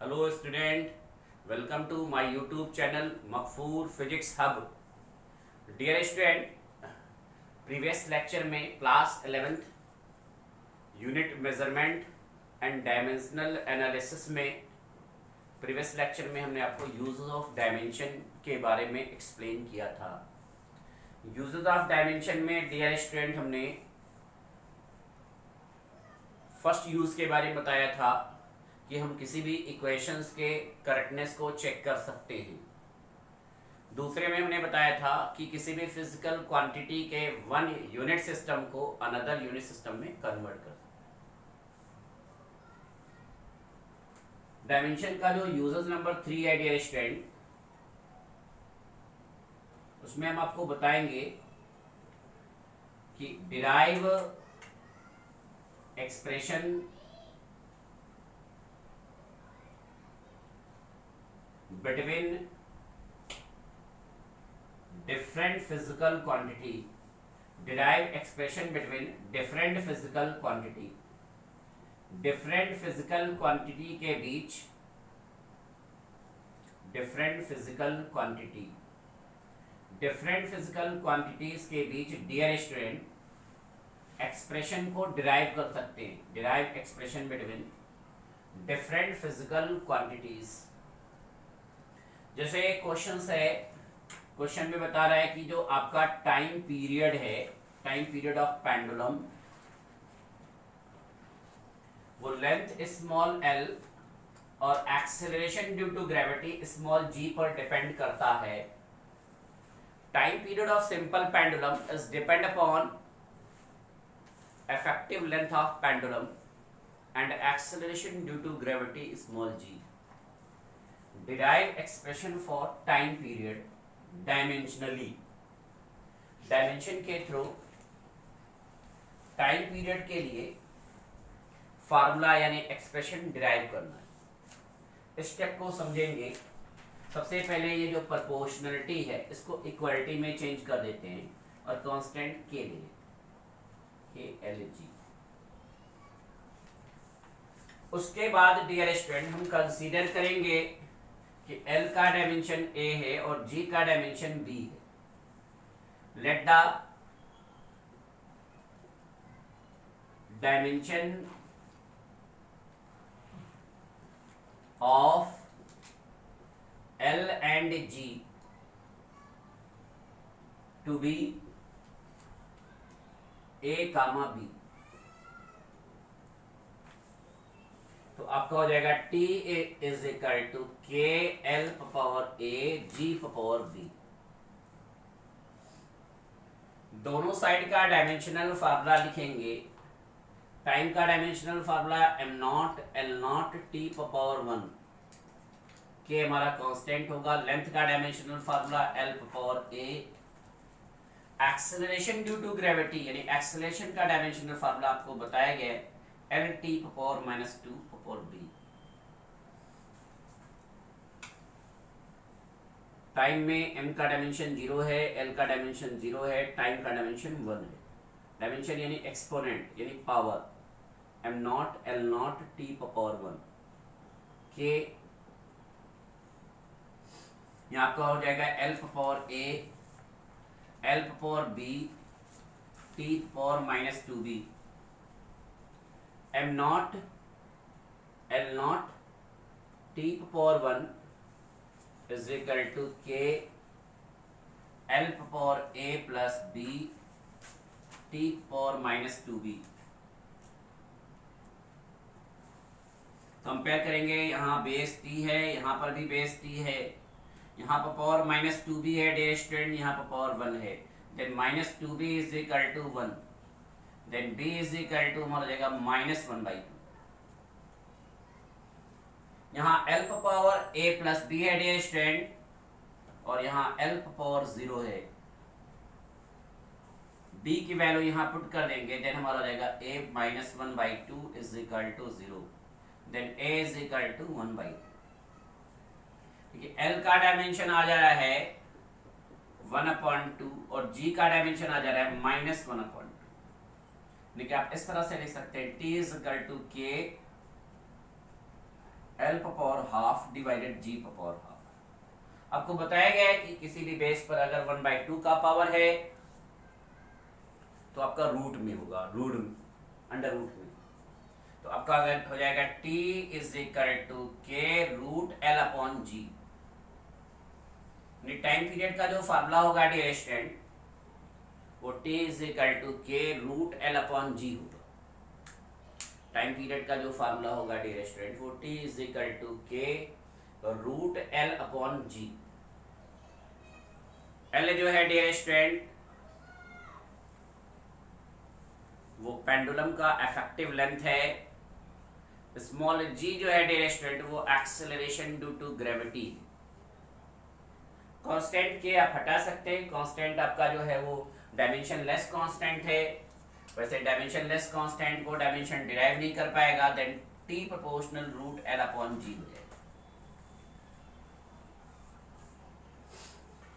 Hello student, welcome to my YouTube channel मकफूर physics hub. Dear student, previous lecture में class 11th unit measurement and dimensional analysis में previous lecture में हमने आपको uses of dimension के बारे में एक्सप्लेन किया था। यूजेस ऑफ डायमेंशन में डियर स्टूडेंट हमने फर्स्ट यूज के बारे में बताया था कि हम किसी भी इक्वेशंस के करेक्टनेस को चेक कर सकते हैं। दूसरे में हमने बताया था कि किसी भी फिजिकल क्वांटिटी के वन यूनिट सिस्टम को अनदर यूनिट सिस्टम में कन्वर्ट कर सकते हैं। डायमेंशन का जो यूजेस नंबर 3 है डियर स्टूडेंट, उसमें हम आपको बताएंगे कि derive expression between different physical quantity, derive expression between different physical quantity, different physical quantity के बीच different physical quantity, different physical quantities के बीच dear student expression को derive कर सकते हैं। derive expression between different physical quantities, जैसे question है, question में बता रहा है कि जो आपका टाइम पीरियड है, टाइम पीरियड ऑफ पेंडुलम, वो लेंथ स्मॉल एल और acceleration due to gravity small G पर डिपेंड करता है। Time period of simple pendulum is depend upon effective length of pendulum and acceleration due to gravity small g. Derive expression for time period dimensionally. Dimension के through time period के लिए formula यानी expression derive करना है। इस step को समझेंगे। सबसे पहले ये जो प्रोपोर्शनलिटी है इसको इक्वालिटी में चेंज कर देते हैं और कांस्टेंट के लिए KLG। उसके बाद डियर स्टूडेंट हम कंसीडर करेंगे कि L का डायमेंशन A है और G का डायमेंशन B है। Let the dimension of L and G to be A, B। तो आपका हो जाएगा T is equal to K L power A G power B। दोनों साइड का डायमेंशनल फार्मूला लिखेंगे। टाइम का dimensional formula m0 L0 T power 1, K हमारा constant होगा। लेंथ का dimensional formula L power A। Acceleration due to gravity यानी acceleration का dimensional formula आपको बताया गया है L T power -2 power B। Time में m का डायमेंशन 0 है, L का डायमेंशन 0 है, टाइम का डायमेंशन 1 है। डायमेंशन यानी एक्सपोनेंट यानी power m0 L0 T power 1 के यहाँ आपका हो जाएगा L power A L power B T power -2B। m0 L0 T power 1 is equal to K L power A plus B T power -2B। Compare करेंगे, यहाँ base T है, यहाँ पर भी बेस T है, यहाँ पर पावर -2B है डियर स्टूडेंट, यहाँ पर पावर 1 है। Then -2B is equal to 1, then B is equal to हमारा जाएगा -1/2। यहाँ L power A plus B है डियर स्टूडेंट और यहाँ L पावर 0 है। B की वैल्यू यहाँ पुट कर देंगे, देन हमारा जाएगा A -1/2 is equal to 0, then A is equal to 1/2। L का डायमेंशन आ जा रहा है 1/2 और G का डायमेंशन आ जा रहा है -1/2। देखिए आप इस तरह से लिख सकते हैं T is equal to K L L power half divided G power half. आपको बताया गया है कि किसी भी बेस पर अगर 1/2 का पावर है तो आपका रूट में होगा, रूट अंडर रूट में। तो आपका अगर हो जाएगा t इज इक्वल टू के रूट एल अपॉन जी। टाइम पीरियड का जो फार्मूला होगा डियर स्टूडेंट वो t इज इक्वल टू के रूट एल अपॉन जी होगा। टाइम पीरियड का जो फार्मूला होगा डियर स्टूडेंट वो t इज इक्वल टू के रूट एल अपॉन जी। एल जो है डियर स्टूडेंट वो पेंडुलम का इफेक्टिव लेंथ है। स्मॉल जी जो है डियर स्टूडेंट वो acceleration due to gravity. Constant के आप हटा सकते हैं, कांस्टेंट आपका जो है वो डायमेंशन लेस कांस्टेंट है। वैसे डायमेंशन लेस कांस्टेंट को डायमेंशन डिराइव नहीं कर पाएगा, then T proportional root L upon G हो जाएगा।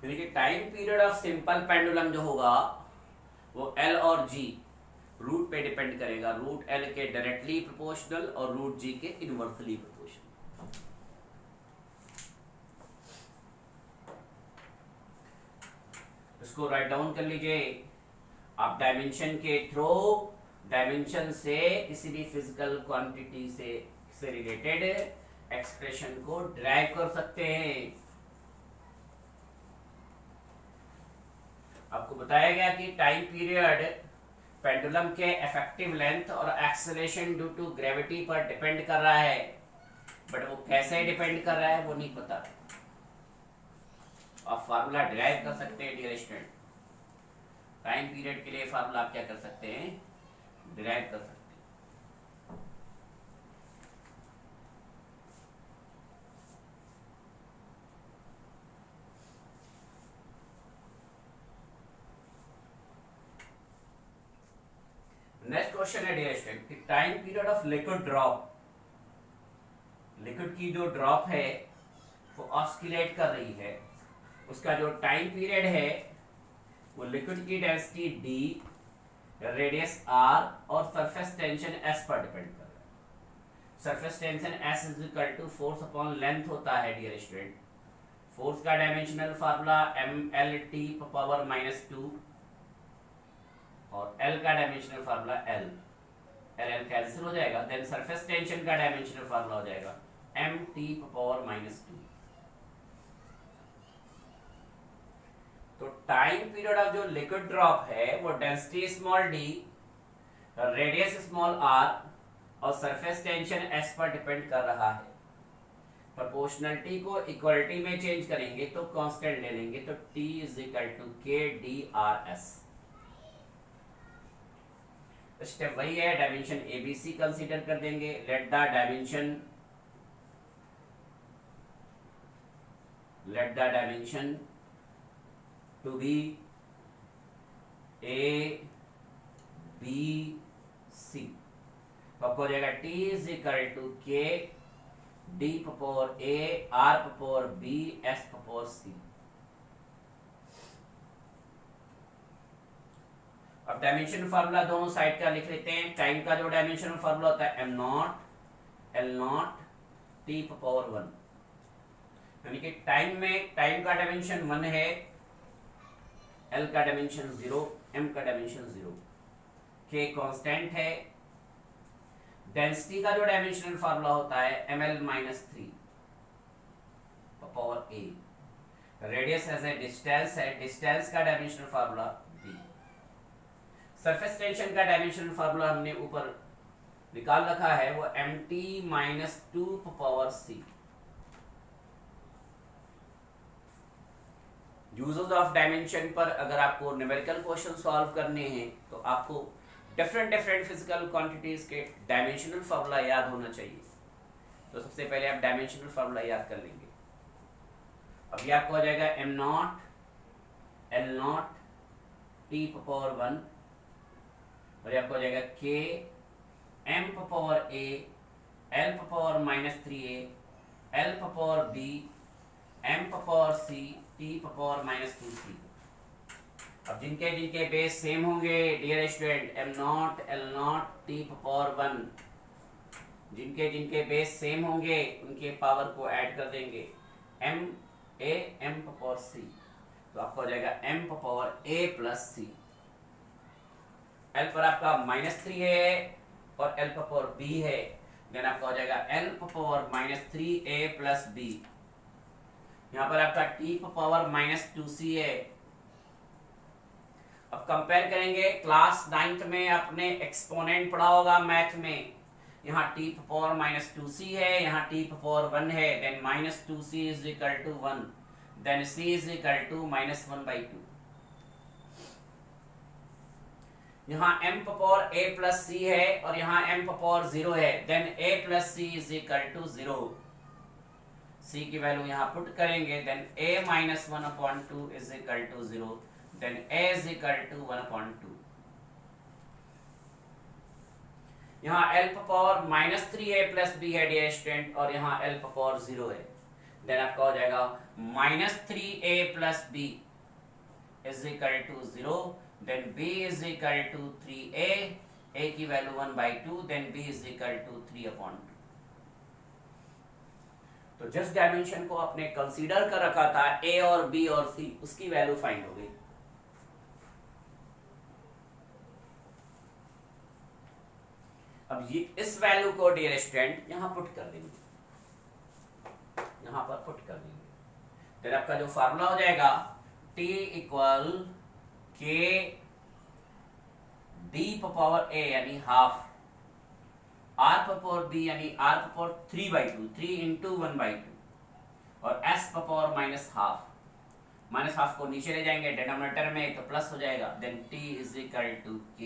यानी कि time period of simple pendulum जो होगा वो एल और जी रूट पे डिपेंड करेगा, रूट एल के डायरेक्टली प्रोपोर्शनल और रूट जी के इनवर्सली प्रोपोर्शनल। इसको राइट डाउन कर लीजिए। आप डायमेंशन के थ्रू डायमेंशन से किसी भी फिजिकल क्वांटिटी से रिलेटेड एक्सप्रेशन को ड्राइव कर सकते हैं। आपको बताया गया कि टाइम पीरियड पेंडुलम के इफेक्टिव लेंथ और एक्सेलरेशन ड्यू टू ग्रेविटी पर डिपेंड कर रहा है, बट वो कैसे डिपेंड कर रहा है वो नहीं पता। आप फार्मूला डिराइव कर सकते हैं डियर स्टूडेंट। टाइम पीरियड के लिए फार्मूला आप क्या कर सकते हैं, डिराइव कर सकते हैं। नेक्स्ट क्वेश्चन है डियर स्टूडेंट कि time period of liquid drop, liquid की जो ड्रॉप है वो ऑस्किलेट कर रही है, उसका जो टाइम पीरियड है वो लिक्विड की डेंसिटी d, रेडियस r और सरफेस टेंशन s पर डिपेंड कर रहा है। Surface tension s is equal to force upon length होता है डियर स्टूडेंट। फोर्स का डायमेंशनल फार्मूला mlt पावर -2 और L का डायमेंशनल फार्मूला L कैंसिल हो जाएगा। देन सरफेस टेंशन का डायमेंशनल फार्मूला हो जाएगा mt पावर -2। तो टाइम पीरियड ऑफ जो लिक्विड ड्रॉप है वो density small d, radius small r और सरफेस टेंशन s पर डिपेंड कर रहा है। प्रोपोर्शनलिटी को इक्वलिटी में चेंज करेंगे तो कांस्टेंट ले लेंगे, तो t is equal to k d/s। Step वही है, डायमेंशन ABC कंसीडर कर देंगे। Let the dimension to be A B C। तो आपको हो जाएगा T is equal to K D power A R power B S power C। अब dimension formula दोनों साइड का लिख लेते हैं। टाइम का जो डायमेंशन फार्मूला होता है m0 L0 T पावर 1, यानी कि टाइम का डायमेंशन 1 है, L का डायमेंशन 0, M का डायमेंशन 0, K कांस्टेंट है। डेंसिटी का जो डायमेंशनल फार्मूला होता है ml-3 power A। Radius as a distance है, डिस्टेंस का dimensional formula D। Surface tension का डायमेंशनल फार्मूला हमने ऊपर निकाल रखा है वो mt-2 power C। Uses of dimension पर अगर आपको न्यूमेरिकल क्वेश्चन सॉल्व करने हैं तो आपको डिफरेंट फिजिकल क्वांटिटीज के डायमेंशनल फार्मूला याद होना चाहिए। तो सबसे पहले आप डायमेंशनल फार्मूला याद कर लेंगे। अब ये आपको हो जाएगा m0 L0 T पावर 1 और ये आपको हो जाएगा K M power A L power -3A L power B M power C T power -2C। अब जिनके बेस सेम होंगे dear student m0 L0 T power 1 जिनके जिनके बेस सेम होंगे उनके पावर को ऐड कर देंगे, m a m power c, तो आपका हो जाएगा m power a plus C. l पर आपका -3 है और l पावर b है, देन आपका हो जाएगा l power -3a plus b। यहाँ पर आपका t पावर -2c है। अब कंपेयर करेंगे, क्लास 9th में आपने एक्सपोनेंट पढ़ा होगा मैथ में, यहाँ t पावर -2c है, यहाँ t पावर 1 है, then -2c is equal to 1, then c is equal to -1/2। यहाँ m power a plus c है और यहाँ m पावर 0 है, then a plus c is equal to 0। c की वैल्यू यहाँ पुट करेंगे, then a -1/2 is equal to 0, then a is equal to 1/2। यहाँ l power -3a plus b है dear student, और यहाँ l पावर 0 है, then आपका हो जाएगा -3a plus b is equal to 0, then b is equal to 3a, a की value 1/2, then b is equal to 3/2। तो जस्ट डायमेंशन को आपने कंसीडर कर रखा था, a और b और c, उसकी वैल्यू फाइंड हो गई। अब ये इस वैल्यू को डियर स्टूडेंट यहां पुट कर देंगे, यहां पर पुट कर देंगे, फिर आपका जो फार्मूला हो जाएगा t equal k d power a यानी हाफ, r पावर b यानी r पावर 3/2, 3 इंटू 1/2, और s पावर -हाफ, -हाफ को नीचे ले जाएंगे डिनोमिनेटर में तो प्लस हो जाएगा, then t is equal to k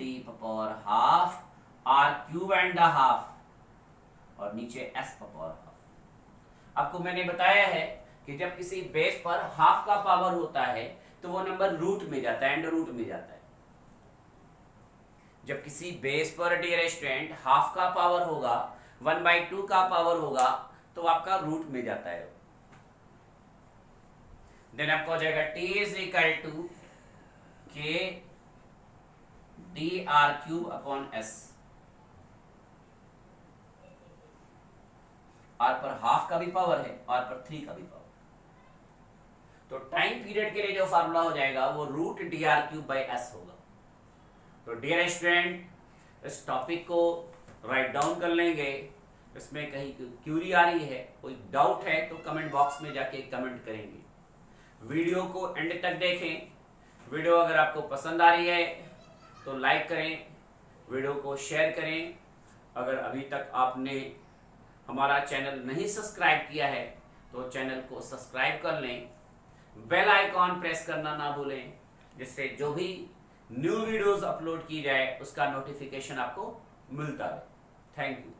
d power half r cube and the half, और नीचे s पावर हाफ। आपको मैंने बताया है कि जब किसी बेस पर हाफ का पावर होता है तो वो नंबर रूट में जाता है, एंड रूट में जाता है। जब किसी बेस पर डियर स्टूडेंट हाफ का पावर होगा, 1/2 का पावर होगा, तो आपका रूट में जाता है। देन आपका हो जाएगा t is equal to k dr cube upon s। r पर हाफ का भी पावर है, r पर 3 का भी पावर, तो टाइम पीरियड के लिए जो फार्मूला हो जाएगा वो रूट dr3/s होगा। तो डियर स्टूडेंट इस टॉपिक को राइट डाउन कर लेंगे, इसमें कहीं क्यूरी आ रही है, कोई डाउट है तो कमेंट बॉक्स में जाके कमेंट करेंगे। वीडियो को एंड तक देखें। वीडियो अगर आपको पसंद आ रही है तो लाइक करें, वीडियो को शेयर करें। अगर अभी तक आपने हमारा चैनल नहीं सब्सक्राइब किया है तो चैनल को सब्सक्राइब कर लें, बेल आइकॉन प्रेस करना ना भूलें, जिससे जो भी न्यू वीडियोस अपलोड की जाए उसका नोटिफिकेशन आपको मिलता है। Thank you.